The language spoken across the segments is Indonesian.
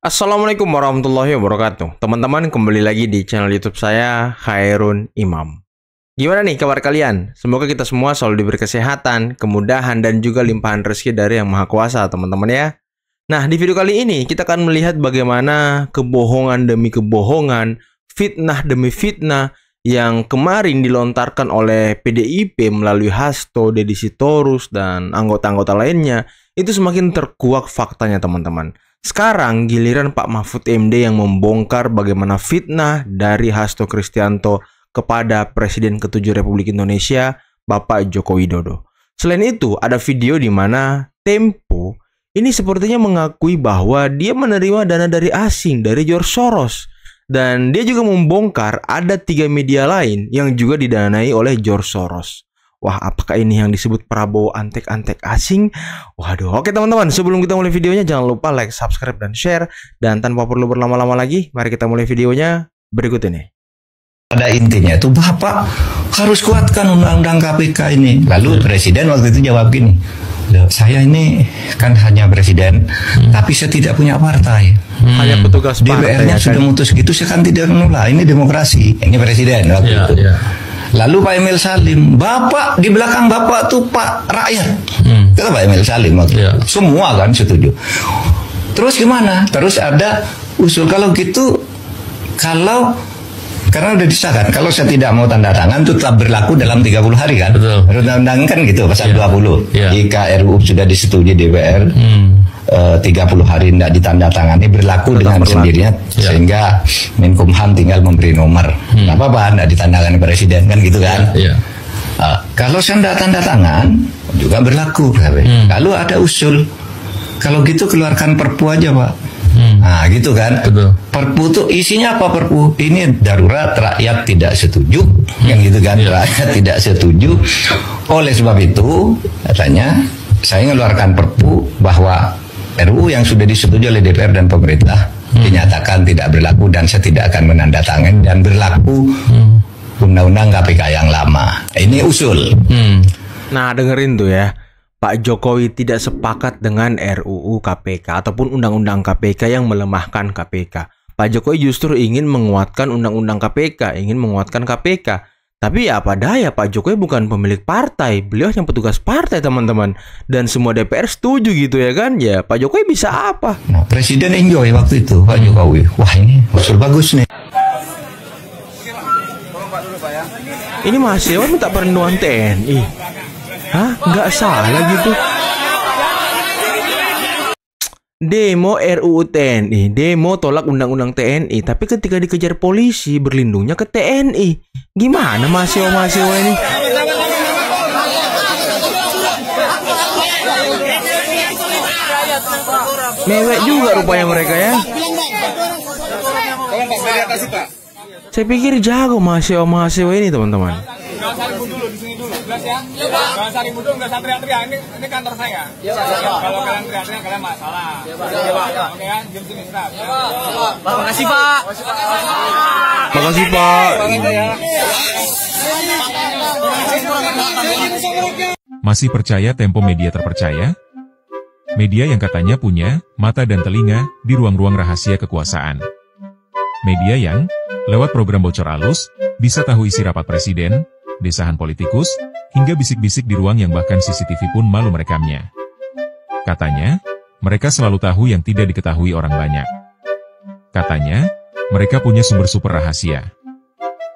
Assalamualaikum warahmatullahi wabarakatuh. Teman-teman, kembali lagi di channel YouTube saya, Khairun Imam. Gimana nih kabar kalian? Semoga kita semua selalu diberi kesehatan, kemudahan, dan juga limpahan rezeki dari Yang Maha Kuasa, teman-teman ya. Nah, di video kali ini kita akan melihat bagaimana kebohongan demi kebohongan, fitnah demi fitnah yang kemarin dilontarkan oleh PDIP melalui Hasto, Deddy Sitorus, dan anggota-anggota lainnya, itu semakin terkuak faktanya, teman-teman. Sekarang giliran Pak Mahfud MD yang membongkar bagaimana fitnah dari Hasto Kristianto kepada Presiden ke-7 Republik Indonesia, Bapak Joko Widodo. Selain itu, ada video di mana Tempo ini sepertinya mengakui bahwa dia menerima dana dari asing, dari George Soros. Dan dia juga membongkar ada 3 media lain yang juga didanai oleh George Soros. Wah, apakah ini yang disebut Prabowo antek-antek asing? Waduh, oke teman-teman, sebelum kita mulai videonya jangan lupa like, subscribe, dan share. Dan tanpa perlu berlama-lama lagi, mari kita mulai videonya berikut ini. Pada intinya itu Bapak harus kuatkan undang-undang KPK ini. Lalu Presiden waktu itu jawab gini, saya ini kan hanya presiden, tapi saya tidak punya partai. Hanya petugas partai. DPR-nya sudah mutus gitu, saya kan tidak menolak. Ini demokrasi. Ini presiden waktu itu. Lalu Pak Emil Salim, Bapak di belakang Bapak tuh Pak rakyat. Kata Pak Emil Salim waktu itu. Semua kan setuju. Terus gimana? Terus ada usul kalau gitu, karena udah disahkan, kalau saya tidak mau tanda tangan itu tetap berlaku dalam 30 hari kan. Undang-undang kan gitu, pasal 20. Jika RUU sudah disetujui DPR, 30 hari tidak ditandatangani berlaku dengan sendirinya, sehingga Menkumham tinggal memberi nomor. Nggak apa-apa, tidak ditandatangani presiden kan gitu kan. Kalau saya tidak tanda tangan juga berlaku. Kalau ada usul, kalau gitu keluarkan Perpu aja Pak. Nah gitu kan. Perpu itu isinya apa Perpu? Ini darurat, rakyat tidak setuju, yang gitu kan. Rakyat tidak setuju. Oleh sebab itu katanya saya mengeluarkan Perpu bahwa RUU yang sudah disetujui oleh DPR dan pemerintah dinyatakan tidak berlaku, dan saya tidak akan menandatangani, dan berlaku undang-undang KPK yang lama. Ini usul. Nah, dengerin tuh ya. Pak Jokowi tidak sepakat dengan RUU KPK ataupun Undang-Undang KPK yang melemahkan KPK. Pak Jokowi justru ingin menguatkan Undang-Undang KPK, ingin menguatkan KPK. Tapi ya apa daya, Pak Jokowi bukan pemilik partai, beliau yang petugas partai teman-teman. Dan semua DPR setuju gitu ya kan, ya Pak Jokowi bisa apa? Nah, Presiden enjoy waktu itu Pak Jokowi. Wah ini usul bagus nih. Ini mahasiswa minta perlindungan TNI. Hah? Nggak salah gitu. Demo RUU TNI, demo tolak undang-undang TNI, tapi ketika dikejar polisi berlindungnya ke TNI. Gimana mahasiswa-mahasiswa ini? Mewek juga rupanya mereka ya. Saya pikir jago mahasiswa-mahasiswa ini teman-teman. Nggak usah ribut dulu, di sini dulu, jelas ya? Nggak usah ribut dulu, nggak usah teriak-teriak. Ini kantor saya. Kalau kalian teriak-teriak, kalian masalah. Oke kan? Diam sini, stop. Makasih Pak. Makasih Pak. Masih percaya Tempo media terpercaya? Media yang katanya punya mata dan telinga di ruang-ruang rahasia kekuasaan. Media yang, lewat program bocor alus, bisa tahu isi rapat presiden, desahan politikus, hingga bisik-bisik di ruang yang bahkan CCTV pun malu merekamnya. Katanya, mereka selalu tahu yang tidak diketahui orang banyak. Katanya, mereka punya sumber super rahasia.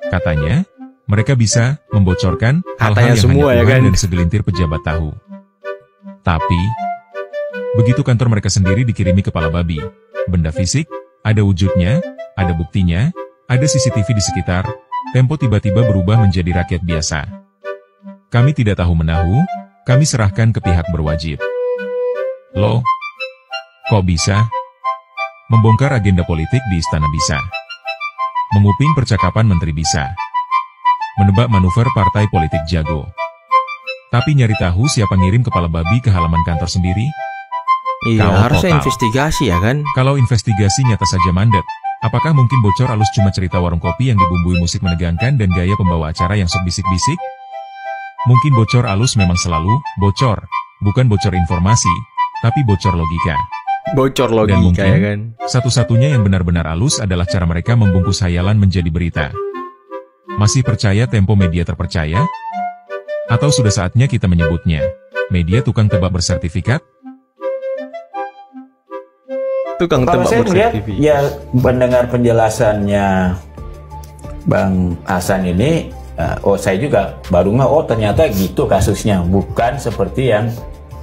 Katanya, mereka bisa membocorkan hal-hal yang semua, hanya ya Tuhan kan? dan segelintir pejabat tahu. Tapi, begitu kantor mereka sendiri dikirimi kepala babi, benda fisik, ada wujudnya, ada buktinya, ada CCTV di sekitar, Tempo tiba-tiba berubah menjadi rakyat biasa. Kami tidak tahu menahu, kami serahkan ke pihak berwajib. Loh, kok bisa? Membongkar agenda politik di istana bisa. Menguping percakapan menteri bisa. Menebak manuver partai politik jago. Tapi nyari tahu siapa ngirim kepala babi ke halaman kantor sendiri? Iya, Kalau harusnya total. investigasi ya kan? Kalau investigasi nyata saja mandat, apakah mungkin bocor alus cuma cerita warung kopi yang dibumbui musik menegangkan dan gaya pembawa acara yang sok bisik-bisik? Mungkin bocor alus memang selalu bocor, bukan bocor informasi, tapi bocor logika. Bocor Dan logika mungkin, ya kan. satu-satunya yang benar-benar halus adalah cara mereka membungkus hayalan menjadi berita. Masih percaya Tempo media terpercaya? Atau sudah saatnya kita menyebutnya media tukang tebak bersertifikat? Tukang Kalau tebak saya melihat, bersertifikat. ya mendengar penjelasannya Bang Hasan ini, saya juga baru nggak, oh ternyata gitu kasusnya, bukan seperti yang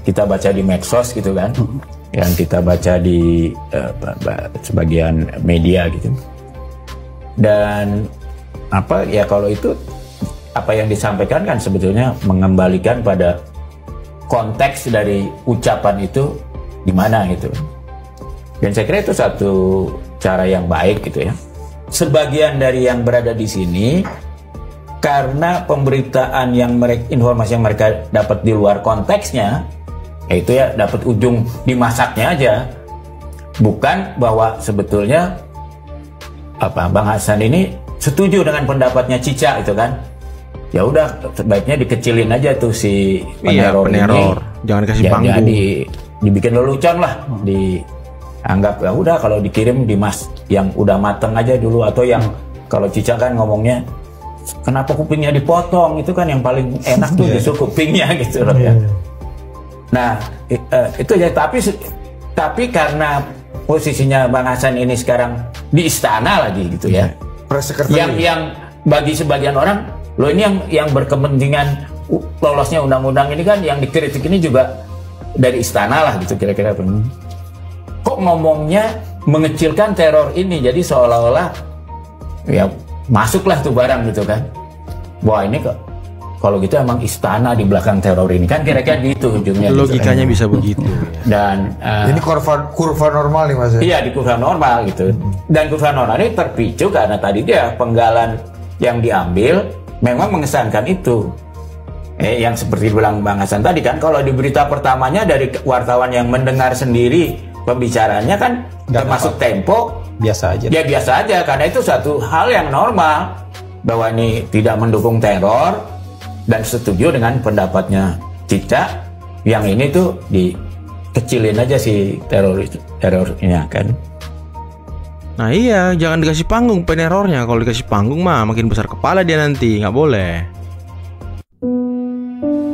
kita baca di medsos gitu kan, yang kita baca di sebagian media gitu. Dan apa ya, kalau itu apa yang disampaikan kan sebetulnya mengembalikan pada konteks dari ucapan itu di mana gitu. Dan saya kira itu satu cara yang baik gitu ya. Sebagian dari yang berada di sini karena pemberitaan yang mereka, informasi yang mereka dapat di luar konteksnya, itu ya dapat ujung dimasaknya aja. Bukan bahwa sebetulnya Bang Hasan ini setuju dengan pendapatnya Cica itu kan. Ya udah, sebaiknya dikecilin aja tuh si peneror, peneror. ini. Jangan kasih panggung. Jadi dibikin lelucon lah, dianggap ya udah kalau dikirim yang udah mateng aja dulu, atau yang kalau Cica kan ngomongnya kenapa kupingnya dipotong, itu kan yang paling enak tuh justru kupingnya gitu loh ya. Nah itu ya, tapi karena posisinya Bang Hasan ini sekarang di istana lagi gitu ya, yang bagi sebagian orang, loh ini yang berkepentingan lolosnya undang-undang ini kan, yang dikritik ini juga dari istana lah gitu kira-kira. Kok ngomongnya mengecilkan teror ini, jadi seolah-olah ya masuklah tuh barang gitu kan. Wah ini kok kalau gitu emang istana di belakang teror ini kan, kira-kira gitu ujungnya. Logikanya gitu. bisa begitu. Dan ini kurva normal nih Mas. Iya, di kurva normal gitu. Dan kurva normal ini terpicu karena tadi dia penggalan yang diambil memang mengesankan itu. Yang seperti bilang Bang Hasan tadi kan, kalau di berita pertamanya dari wartawan yang mendengar sendiri pembicaranya kan termasuk Tempo, Biasa aja. ya biasa aja, karena itu satu hal yang normal bahwa ini tidak mendukung teror dan setuju dengan pendapatnya Cica, yang ini tuh dikecilin aja si terornya kan. Nah iya, jangan dikasih panggung penerornya. Kalau dikasih panggung mah makin besar kepala dia nanti, nggak boleh.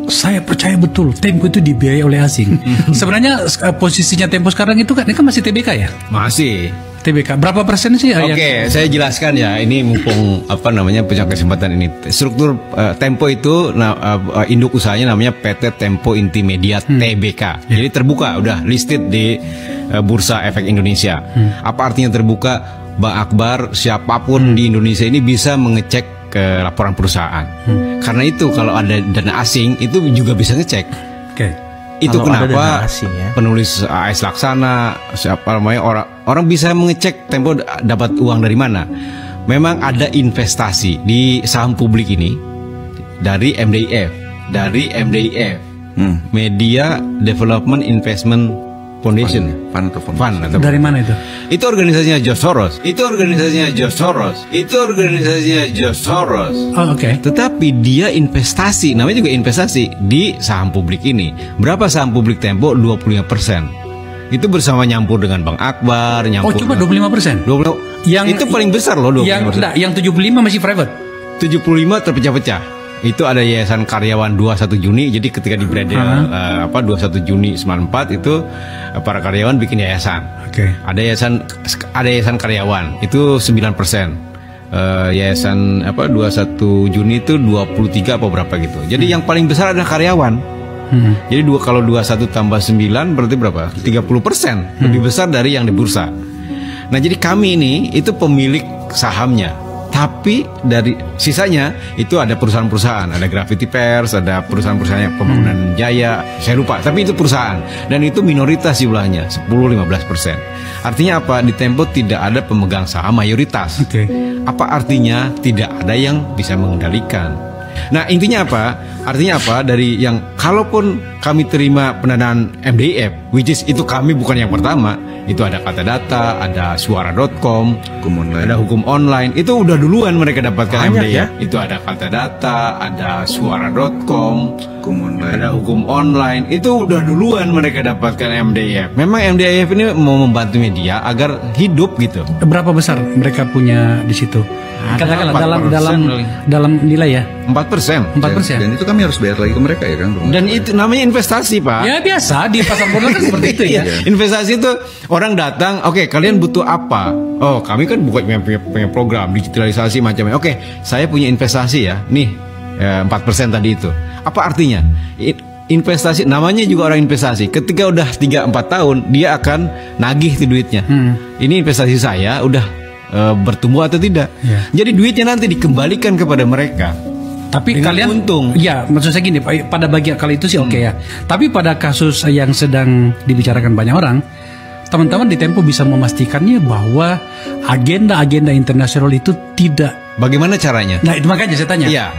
Saya percaya betul Tempo itu dibiayai oleh asing. Sebenarnya posisinya Tempo sekarang itu kan masih TBK ya? Masih. TBK berapa persen sih? Oke, saya jelaskan ya. Ini mumpung punya kesempatan ini. Struktur Tempo itu induk usahanya namanya PT Tempo Intimedia TBK. Jadi terbuka, udah listed di Bursa Efek Indonesia. Apa artinya terbuka? Bang Akbar, siapapun di Indonesia ini bisa mengecek ke laporan perusahaan. Karena itu kalau ada dana asing itu juga bisa ngecek. Itu Kalau kenapa asing, ya. penulis AS Laksana, siapa namanya, orang bisa mengecek Tempo dapat uang dari mana. Memang ada investasi di saham publik ini dari MDIF, Media Development Investment Foundation, Fund. Dari mana itu? Itu organisasinya George Soros. Oh, oke. Tetapi dia investasi, namanya juga investasi di saham publik ini. Berapa saham publik Tempo? 25%. Itu bersama nyampur dengan Bang Akbar, nyampur. Oh, cuma 25%. Itu paling besar loh 25%. Yang 75 masih private. 75 terpecah-pecah. Itu ada Yayasan Karyawan 21 Juni. Jadi ketika di Bredel 21 Juni 94 itu para karyawan bikin yayasan. Ada yayasan karyawan itu 9%. Yayasan 21 Juni itu 23 apa berapa gitu. Jadi yang paling besar adalah karyawan. Jadi kalau 21 tambah 9 berarti berapa? 30%. Lebih besar dari yang di bursa. Nah, jadi kami ini itu pemilik sahamnya. Tapi dari sisanya itu ada perusahaan-perusahaan, ada Gravity Pers, ada perusahaan-perusahaan pembangunan Jaya, saya lupa. Tapi itu perusahaan dan itu minoritas jumlahnya 10-15%. Artinya apa? Di Tempo tidak ada pemegang saham mayoritas. Apa artinya? Tidak ada yang bisa mengendalikan. Nah, intinya apa? Artinya apa? Dari yang kalaupun kami terima pendanaan MDIF, which is itu kami bukan yang pertama, itu ada Kata Data, ada Suara.com, ada Hukum Online, itu udah duluan mereka dapatkan MDIF. Itu ada Kata Data, ada Suara.com, Ada hukum online. Itu udah duluan mereka dapatkan MDIF. Memang MDIF ini mau membantu media agar hidup gitu. Berapa besar mereka punya di situ? Katakanlah dalam nilai ya 4%. 4%. Dan itu kami harus bayar lagi ke mereka ya kan. Dan itu namanya investasi, Pak. Ya biasa di pasar modal kan seperti itu ya. Investasi itu orang datang, oke, kalian butuh apa? Oh, kami kan punya program digitalisasi macamnya. Oke, saya punya investasi ya. Nih, 4% tadi itu. Apa artinya? Investasi, namanya juga orang investasi. Ketika udah 3-4 tahun, dia akan nagih tuh duitnya. Ini investasi saya udah bertumbuh atau tidak. Jadi duitnya nanti dikembalikan kepada mereka. Tapi dengan kalian untung. Ya, maksud saya gini, pada bagian kali itu sih oke ya. Tapi pada kasus yang sedang dibicarakan banyak orang, teman-teman di Tempo bisa memastikannya bahwa agenda-agenda internasional itu tidak. Bagaimana caranya? Nah, itu makanya saya tanya. Iya.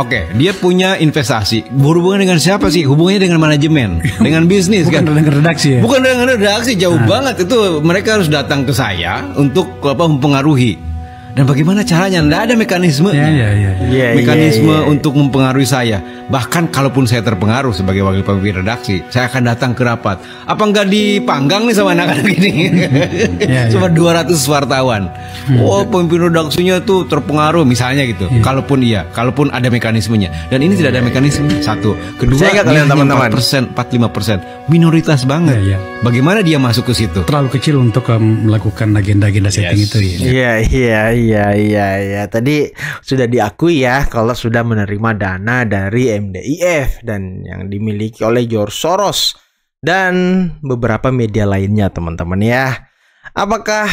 Oke, dia punya investasi. Berhubungan dengan siapa sih? Hubungannya dengan manajemen, dengan bisnis. Bukan kan? dengan redaksi ya? Bukan dengan redaksi, jauh banget. Itu mereka harus datang ke saya untuk mempengaruhi. Dan bagaimana caranya? Tidak ada mekanismenya. Mekanisme untuk mempengaruhi saya. Bahkan kalaupun saya terpengaruh sebagai wakil pemimpin redaksi, saya akan datang ke rapat. Apa nggak dipanggang nih sama anak-anak ini? Cuma 200 wartawan. Oh, pemimpin redaksinya tuh terpengaruh misalnya gitu. Kalaupun ada mekanismenya. Dan ini tidak ada mekanisme. Satu. Kedua, saya kalian teman-teman 4-5%. Minoritas banget. Bagaimana dia masuk ke situ? Terlalu kecil untuk melakukan agenda-agenda setting itu ya. Iya. Tadi sudah diakui ya kalau sudah menerima dana dari MDIF dan yang dimiliki oleh George Soros dan beberapa media lainnya, teman-teman ya. Apakah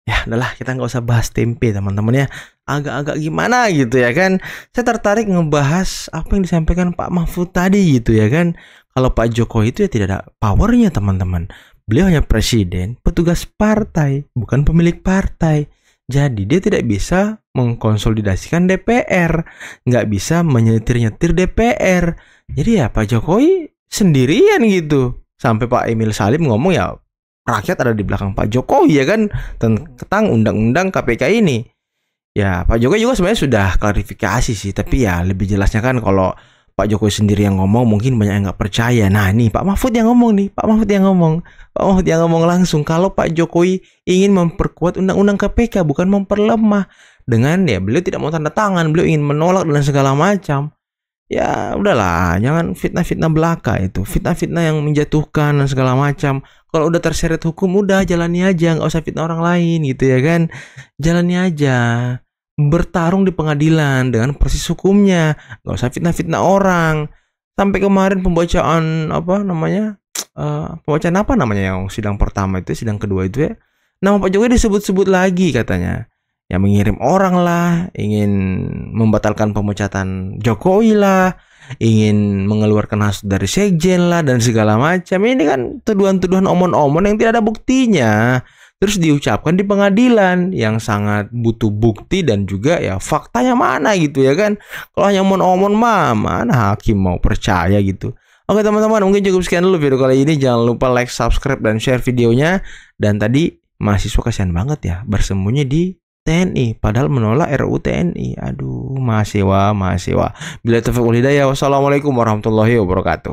ya udahlah, kita nggak usah bahas tempe, teman-teman ya. Agak-agak gimana gitu ya kan. Saya tertarik ngebahas apa yang disampaikan Pak Mahfud tadi gitu ya kan. Kalau Pak Jokowi itu ya tidak ada powernya, teman-teman. Beliau hanya presiden, petugas partai, bukan pemilik partai. Jadi dia tidak bisa mengkonsolidasikan DPR, nggak bisa menyetir-nyetir DPR. Jadi ya Pak Jokowi sendirian gitu. Sampai Pak Emil Salim ngomong ya rakyat ada di belakang Pak Jokowi ya kan, tentang undang-undang KPK ini. Ya Pak Jokowi juga sebenarnya sudah klarifikasi sih, tapi ya lebih jelasnya kan kalau Pak Jokowi sendiri yang ngomong mungkin banyak yang nggak percaya. Nah nih Pak Mahfud yang ngomong nih, Pak Mahfud yang ngomong langsung kalau Pak Jokowi ingin memperkuat undang-undang KPK bukan memperlemah. Dengan ya beliau tidak mau tanda tangan, beliau ingin menolak dan segala macam. Ya udahlah, jangan fitnah-fitnah belaka itu, fitnah-fitnah yang menjatuhkan dan segala macam. Kalau udah terseret hukum udah jalani aja, nggak usah fitnah orang lain gitu ya kan. Jalani aja. Bertarung di pengadilan dengan proses hukumnya, nggak usah fitnah-fitnah orang. Sampai kemarin pembacaan pembacaan apa namanya yang sidang pertama itu, sidang kedua itu ya, nama Pak Jokowi disebut-sebut lagi katanya, yang mengirim orang lah, ingin membatalkan pemecatan Jokowi lah, ingin mengeluarkan hasil dari sekjen lah dan segala macam. Ini kan tuduhan-tuduhan omon-omon yang tidak ada buktinya. Terus diucapkan di pengadilan yang sangat butuh bukti dan juga ya faktanya mana gitu ya kan. Kalau hanya omon-omon mana hakim mau percaya gitu. Oke teman-teman, mungkin cukup sekian dulu video kali ini. Jangan lupa like, subscribe, dan share videonya. Dan tadi mahasiswa kasihan banget ya bersembunyi di TNI padahal menolak RUU TNI. Aduh, mahasiswa. Bila taufiq wal hidayah. Wassalamualaikum warahmatullahi wabarakatuh.